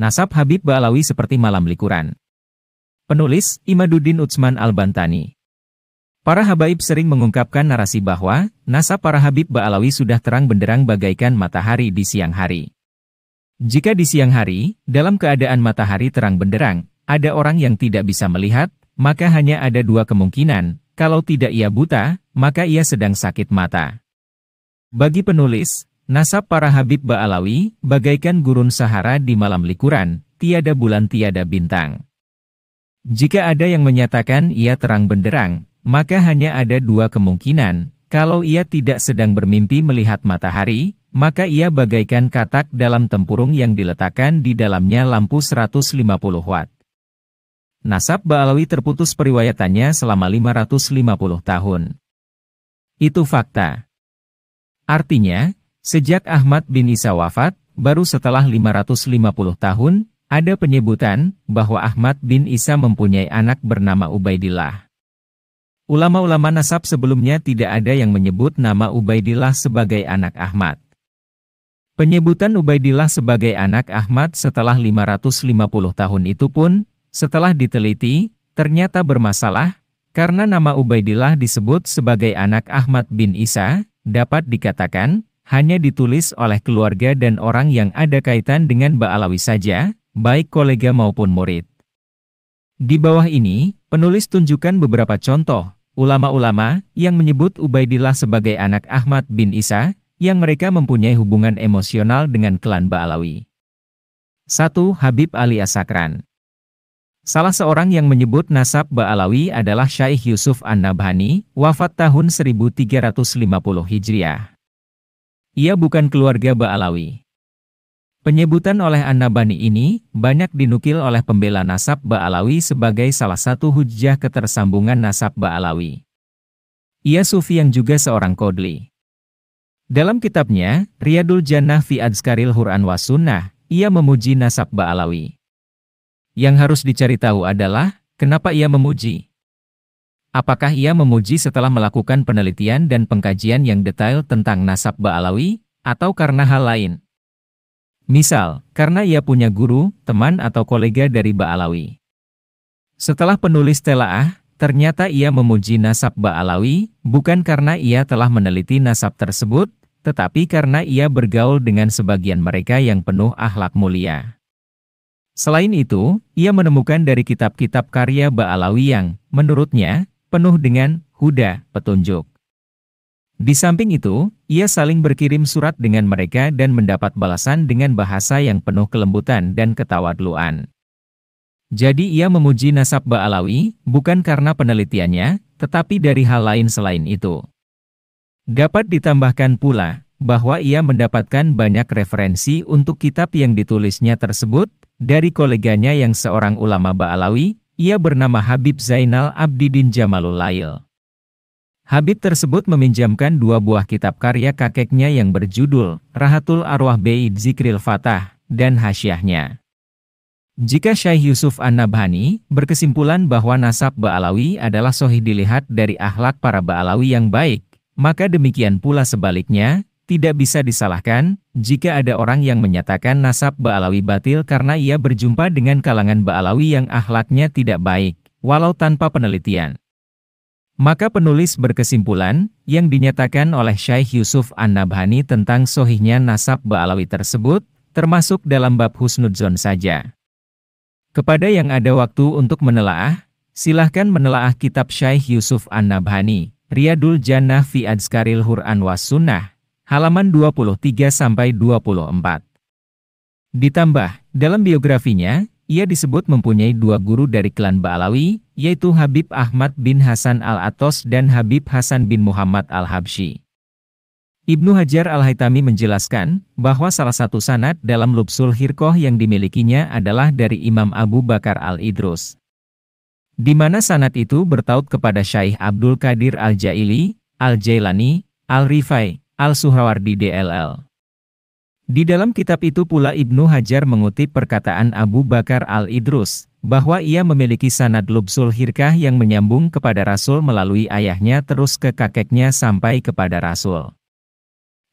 Nasab Habib Ba'alawi seperti malam likuran. Penulis, Imaduddin Utsman Al-Bantani. Para habaib sering mengungkapkan narasi bahwa, nasab para Habib Ba'alawi sudah terang benderang bagaikan matahari di siang hari. Jika di siang hari, dalam keadaan matahari terang benderang, ada orang yang tidak bisa melihat, maka hanya ada dua kemungkinan, kalau tidak ia buta, maka ia sedang sakit mata. Bagi penulis, nasab para Habib Ba'alawi, bagaikan gurun Sahara di malam likuran, tiada bulan tiada bintang. Jika ada yang menyatakan ia terang benderang, maka hanya ada dua kemungkinan, kalau ia tidak sedang bermimpi melihat matahari, maka ia bagaikan katak dalam tempurung yang diletakkan di dalamnya lampu 150 watt. Nasab Ba'alawi terputus periwayatannya selama 550 tahun. Itu fakta. Artinya, sejak Ahmad bin Isa wafat, baru setelah 550 tahun, ada penyebutan bahwa Ahmad bin Isa mempunyai anak bernama Ubaidillah. Ulama-ulama nasab sebelumnya tidak ada yang menyebut nama Ubaidillah sebagai anak Ahmad. Penyebutan Ubaidillah sebagai anak Ahmad setelah 550 tahun itu pun, setelah diteliti, ternyata bermasalah, karena nama Ubaidillah disebut sebagai anak Ahmad bin Isa, dapat dikatakan, hanya ditulis oleh keluarga dan orang yang ada kaitan dengan Ba'alawi saja, baik kolega maupun murid. Di bawah ini, penulis tunjukkan beberapa contoh, ulama-ulama yang menyebut Ubaidillah sebagai anak Ahmad bin Isa, yang mereka mempunyai hubungan emosional dengan klan Ba'alawi. 1. Habib Ali As-Sakran. Salah seorang yang menyebut nasab Ba'alawi adalah Syaikh Yusuf An-Nabhani, wafat tahun 1350 Hijriah. Ia bukan keluarga Ba'alawi. Penyebutan oleh An-Nabhani ini banyak dinukil oleh pembela nasab Ba'alawi sebagai salah satu hujjah ketersambungan nasab Ba'alawi. Ia sufi yang juga seorang qodli. Dalam kitabnya, Riyadul Jannah fi Adzkaril Qur'an was Sunnah, ia memuji nasab Ba'alawi. Yang harus dicari tahu adalah, kenapa ia memuji? Apakah ia memuji setelah melakukan penelitian dan pengkajian yang detail tentang nasab Ba'alawi, atau karena hal lain? Misal, karena ia punya guru, teman atau kolega dari Ba'alawi. Setelah penulis telaah, ternyata ia memuji nasab Ba'alawi, bukan karena ia telah meneliti nasab tersebut, tetapi karena ia bergaul dengan sebagian mereka yang penuh akhlak mulia. Selain itu, ia menemukan dari kitab-kitab karya Ba'alawi yang, menurutnya, penuh dengan huda, petunjuk. Di samping itu, ia saling berkirim surat dengan mereka dan mendapat balasan dengan bahasa yang penuh kelembutan dan ketawadluan. Jadi ia memuji nasab Ba'alawi, bukan karena penelitiannya, tetapi dari hal lain selain itu. Dapat ditambahkan pula, bahwa ia mendapatkan banyak referensi untuk kitab yang ditulisnya tersebut, dari koleganya yang seorang ulama Ba'alawi, ia bernama Habib Zainal Abidin Jamalul Lail. Habib tersebut meminjamkan dua buah kitab karya kakeknya yang berjudul Rahatul Arwah Ba'id Zikril Fatah dan hasyiahnya. Jika Syaikh Yusuf An-Nabhani berkesimpulan bahwa nasab Ba'alawi adalah sahih dilihat dari akhlak para Ba'alawi yang baik, maka demikian pula sebaliknya, tidak bisa disalahkan jika ada orang yang menyatakan nasab Ba'alawi batil karena ia berjumpa dengan kalangan Ba'alawi yang akhlaknya tidak baik, walau tanpa penelitian. Maka penulis berkesimpulan, yang dinyatakan oleh Syaikh Yusuf An-Nabhani tentang sahihnya nasab Ba'alawi tersebut, termasuk dalam bab husnudzon saja. Kepada yang ada waktu untuk menelaah, silahkan menelaah kitab Syaikh Yusuf An-Nabhani, Riyadul Jannah fi Adzkaril Qur'an was Sunnah, halaman 23-24. Ditambah, dalam biografinya, ia disebut mempunyai dua guru dari klan Ba'alawi, yaitu Habib Ahmad bin Hasan Al-Atos dan Habib Hasan bin Muhammad Al-Habsyi. Ibnu Hajar Al-Haytami menjelaskan, bahwa salah satu sanad dalam Lubsul Hirqoh yang dimilikinya adalah dari Imam Abu Bakar Al-Idrus. Di mana sanad itu bertaut kepada Syaikh Abdul Qadir Al-Jaili, Al-Jailani, Al-Rifai, Al-Suhrawardi DLL. Di dalam kitab itu pula Ibnu Hajar mengutip perkataan Abu Bakar Al-Idrus, bahwa ia memiliki sanad Lubsul Hirqah yang menyambung kepada Rasul melalui ayahnya terus ke kakeknya sampai kepada Rasul.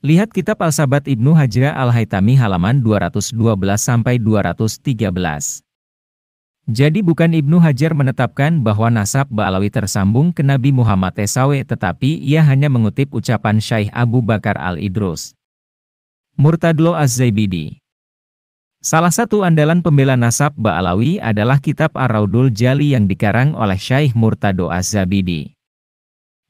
Lihat kitab Al-Sabat Ibnu Hajar Al-Haytami halaman 212-213. Jadi bukan Ibnu Hajar menetapkan bahwa nasab Ba'alawi tersambung ke Nabi Muhammad SAW, tetapi ia hanya mengutip ucapan Syekh Abu Bakar Al-Idrus Murtadlo Az-Zaibidi. Salah satu andalan pembela nasab Ba'alawi adalah kitab Ar-Raudul Jali yang dikarang oleh Syekh Murtado Az-Zabidi.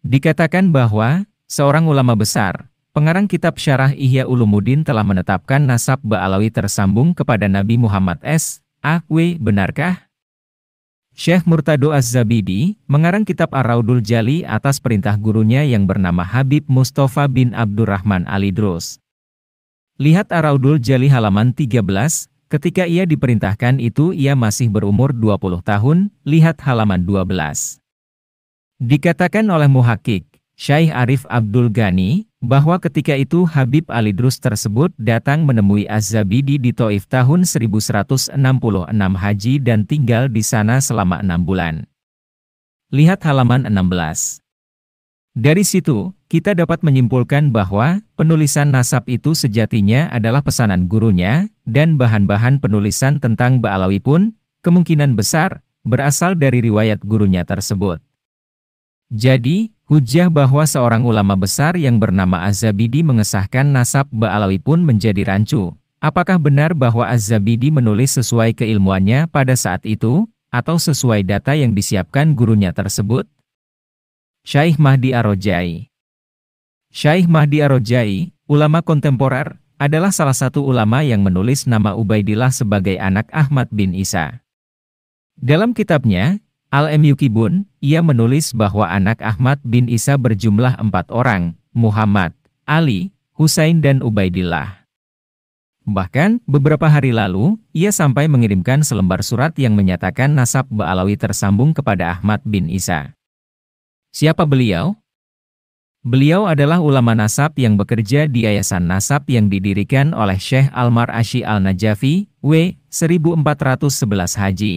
Dikatakan bahwa seorang ulama besar, pengarang kitab Syarah Ihya Ulumuddin, telah menetapkan nasab Ba'alawi tersambung kepada Nabi Muhammad S.A.W. Benarkah? Syekh Murtado Az-Zabidi mengarang kitab Ar-Raudul Jali atas perintah gurunya yang bernama Habib Mustafa bin Abdurrahman Al-Idrus. Lihat Ar-Raudul Jali halaman 13, ketika ia diperintahkan itu ia masih berumur 20 tahun, lihat halaman 12. Dikatakan oleh muhakik Syekh Arif Abdul Ghani, bahwa ketika itu Habib Al-Idrus tersebut datang menemui Az-Zabidi di Taif tahun 1166 Haji dan tinggal di sana selama 6 bulan. Lihat halaman 16. Dari situ, kita dapat menyimpulkan bahwa penulisan nasab itu sejatinya adalah pesanan gurunya, dan bahan-bahan penulisan tentang Ba'alawi pun kemungkinan besar berasal dari riwayat gurunya tersebut. Jadi, hujjah bahwa seorang ulama besar yang bernama Az-Zabidi mengesahkan nasab Ba'alawi pun menjadi rancu. Apakah benar bahwa Az-Zabidi menulis sesuai keilmuannya pada saat itu, atau sesuai data yang disiapkan gurunya tersebut? Syekh Mahdi Ar-Rojai. Syekh Mahdi Ar-Rojai, ulama kontemporer, adalah salah satu ulama yang menulis nama Ubaidillah sebagai anak Ahmad bin Isa. Dalam kitabnya, Al-Muqibun, ia menulis bahwa anak Ahmad bin Isa berjumlah 4 orang, Muhammad, Ali, Husain dan Ubaidillah. Bahkan, beberapa hari lalu, ia sampai mengirimkan selembar surat yang menyatakan nasab Ba'alawi tersambung kepada Ahmad bin Isa. Siapa beliau? Beliau adalah ulama nasab yang bekerja di Yayasan Nasab yang didirikan oleh Syekh Al-Mar'ashi Al-Najafi, W. 1411 Haji.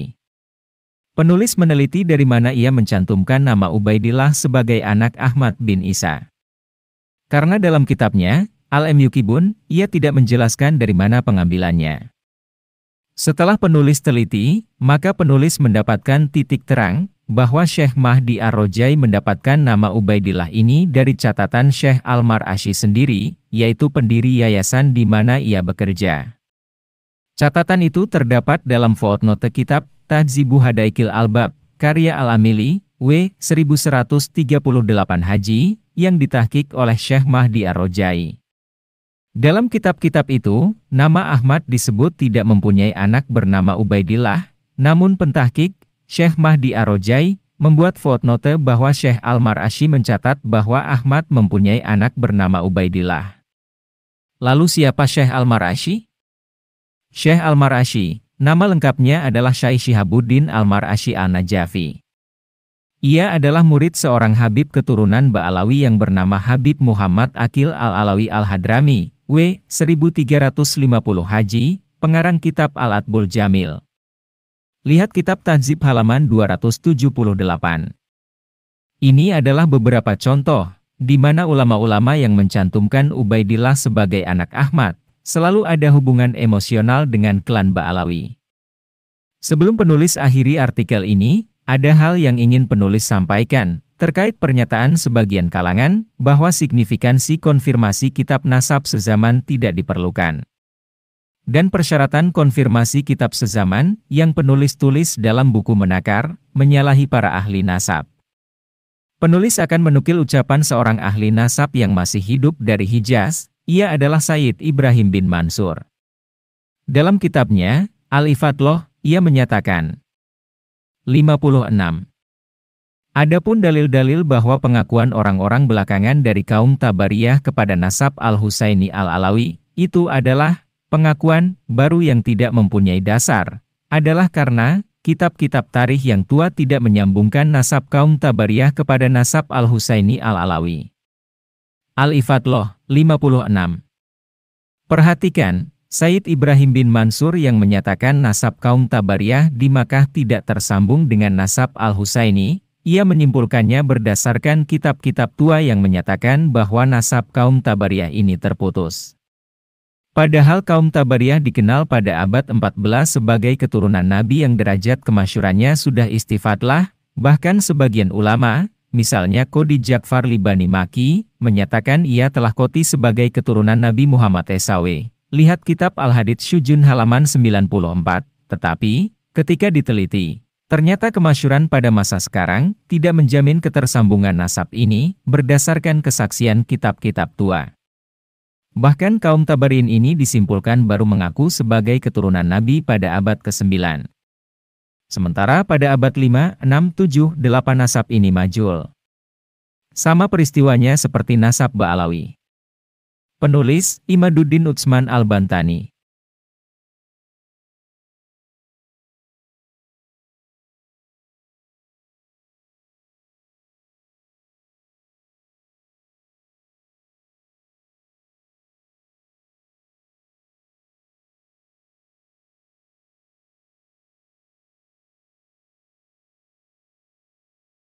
Penulis meneliti dari mana ia mencantumkan nama Ubaidillah sebagai anak Ahmad bin Isa. Karena dalam kitabnya, Al-Muqibun, ia tidak menjelaskan dari mana pengambilannya. Setelah penulis teliti, maka penulis mendapatkan titik terang, bahwa Syekh Mahdi Ar-Rojai mendapatkan nama Ubaidillah ini dari catatan Syekh Al-Mar'ashi sendiri, yaitu pendiri yayasan di mana ia bekerja. Catatan itu terdapat dalam footnote kitab Tahdzibu Hadaikil Albab, karya Al-Amili, W. 1138 Haji, yang ditahqiq oleh Syekh Mahdi Ar-Rojai. Dalam kitab-kitab itu, nama Ahmad disebut tidak mempunyai anak bernama Ubaidillah, namun pentahqiq, Syekh Mahdi Ar-Rojai, membuat footnote bahwa Syekh Al-Mar'ashi mencatat bahwa Ahmad mempunyai anak bernama Ubaidillah. Lalu siapa Syekh Al-Mar'ashi? Syekh Al-Mar'ashi, nama lengkapnya adalah Syekh Syihabuddin Al-Mar'ashi Al-Najafi. Ia adalah murid seorang Habib keturunan Ba'alawi yang bernama Habib Muhammad Akil Al-Alawi Al-Hadrami, W. 1350 Haji, pengarang kitab Al-Atbul Jamil. Lihat kitab Tahdzib halaman 278. Ini adalah beberapa contoh, di mana ulama-ulama yang mencantumkan Ubaidillah sebagai anak Ahmad, selalu ada hubungan emosional dengan klan Ba'alawi. Sebelum penulis akhiri artikel ini, ada hal yang ingin penulis sampaikan, terkait pernyataan sebagian kalangan, bahwa signifikansi konfirmasi kitab nasab sezaman tidak diperlukan. Dan persyaratan konfirmasi kitab sezaman, yang penulis tulis dalam buku menakar, menyalahi para ahli nasab. Penulis akan menukil ucapan seorang ahli nasab yang masih hidup dari Hijaz, ia adalah Sayyid Ibrahim bin Mansur. Dalam kitabnya, Al-Ifadloh, ia menyatakan, 56. Adapun dalil-dalil bahwa pengakuan orang-orang belakangan dari kaum Tabariyah kepada nasab Al-Husaini Al-Alawi, itu adalah pengakuan baru yang tidak mempunyai dasar, adalah karena kitab-kitab tarikh yang tua tidak menyambungkan nasab kaum Tabariyah kepada nasab Al-Husaini Al-Alawi. Al-Ifadloh, 56. Perhatikan, Sayyid Ibrahim bin Mansur yang menyatakan nasab kaum Tabariyah di Makkah tidak tersambung dengan nasab Al-Husaini, Ia menyimpulkannya berdasarkan kitab-kitab tua yang menyatakan bahwa nasab kaum Tabariyah ini terputus. Padahal kaum Tabariyah dikenal pada abad 14 sebagai keturunan Nabi yang derajat kemasyurannya sudah istifatlah, bahkan sebagian ulama, misalnya Qodhi Ja'far Libani Maki, menyatakan ia telah koti sebagai keturunan Nabi Muhammad SAW. Lihat kitab Al-Hadits Syujun halaman 94, tetapi, ketika diteliti, ternyata kemasyhuran pada masa sekarang tidak menjamin ketersambungan nasab ini berdasarkan kesaksian kitab-kitab tua. Bahkan kaum Tabariyin ini disimpulkan baru mengaku sebagai keturunan Nabi pada abad ke-9. Sementara pada abad 5, 6, 7, 8 nasab ini majul. Sama peristiwanya seperti nasab Ba'alawi. Penulis Imaduddin Utsman Al-Bantani.